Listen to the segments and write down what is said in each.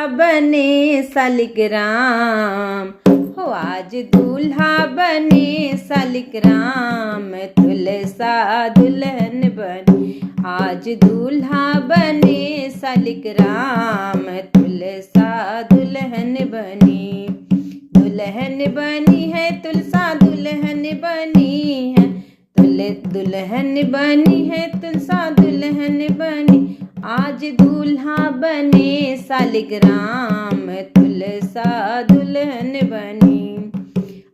बने सालिग्राम, हो आज दूल्हा बने सालिग्राम, तुलसा दुल्हन बनी। आज दूल्हा बने सालिग्राम, तुलसा दुल्हन बनी। दुल्हन बनी है तुलसा दुल्हन बनी है, दुल्हन बनी है तुलसा दुल्हन बनी। आज दूल्हा बने सालिग्राम, तुलसा दुल्हन बनी।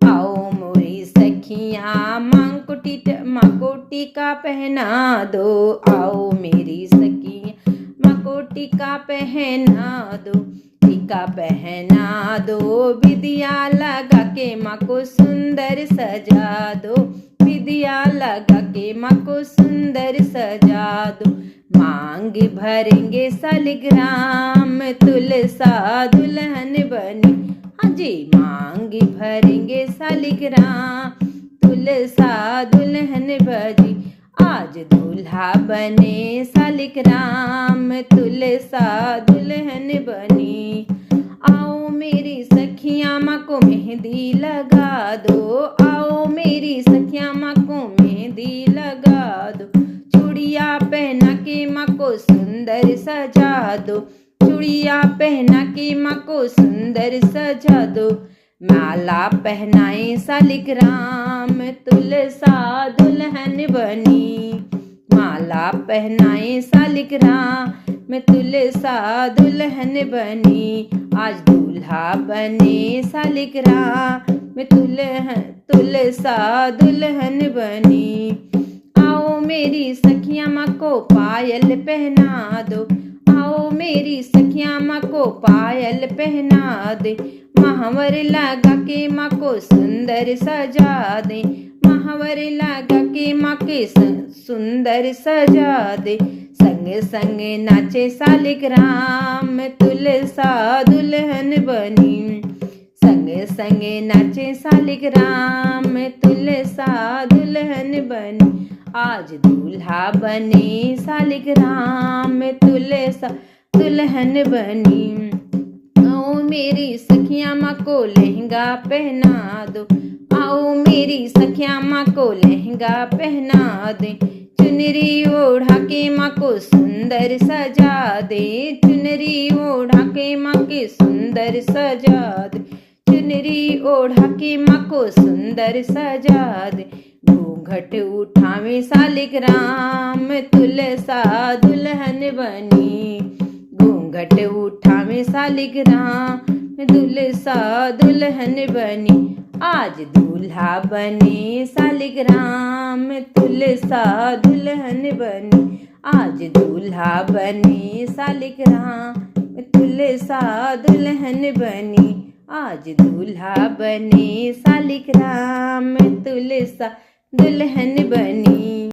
आओ मोरी सखियाँ माँ को टीका पहना दो, आओ मेरी सखियाँ माँ को टीका पहना दो। टीका पहना दो, विदिया लगा के माँ को सुंदर सजा दो। विदिया लगा के माँ को सुंदर सजा दो। मांग भरेंगे सालिग्राम, तुलसा दुल्हन बनी। हाँ जी, मांग भरेंगे सालिग्राम, तुलसा दुल्हन बनी। आज दूल्हा बने सालिग्राम, तुलसा दुल्हन बनी। आओ मेरी सखियाँ माँ को मेहंदी लगा दो, आओ मेरी सखियाँ माँ को मेहंदी लगा दो। चूड़िया पहना के माँ को सुंदर सजा दो, चूड़िया पहना के माँ को सुंदर सजा दो। माला पहनाए सालिग्राम, तुलसा दुल्हन बनी। माला पहनाए सालिग्राम, तुलसा दुल्हन बनी। आज दूल्हा बने सालिग्राम, तुलसा दुल्हन बनी। आओ मेरी सखियाँ माँ को पायल पहना दो, आओ मेरी सखियाँ माँ को पायल पहना दे। महावर लगा के माँ को सुंदर सजा दे, महावर लगा के माँ के सुंदर सजा दे। संग संग नाचे सालिग्राम, तुलसा दुल्हन बनी। संग संग नाचे सालिग्राम, तुलसा दुल्हन बनी। आज दूल्हा बने सालिग्राम, तुलसा दुल्हन बनी। आओ मेरी सखियाँ माँ को लहंगा पहना दो, आओ मेरी सखियाँ माँ को लहंगा पहना दे। चुनरी ओढ़ा के माँ को सुंदर सजा दे, चुनरी ओढ़ा के माँ के सुंदर सजा दे। चुनरी ओढ़ा के माँ को सुंदर सजा दे। घूंघट उठावे सालिग्राम, तुलसा दुल्हन बनी। घूंघट उठावे सालिग्राम, तुलसा दुल्हन बनी। आज दूल्हा बने सालिग्राम, तुलसा दुल्हन बनी। आज दूल्हा बने सालिग्राम, तुलसा दुल्हन बनी। आज दूल्हा बने सालिग्राम, तुलसा दुल्हन बनी।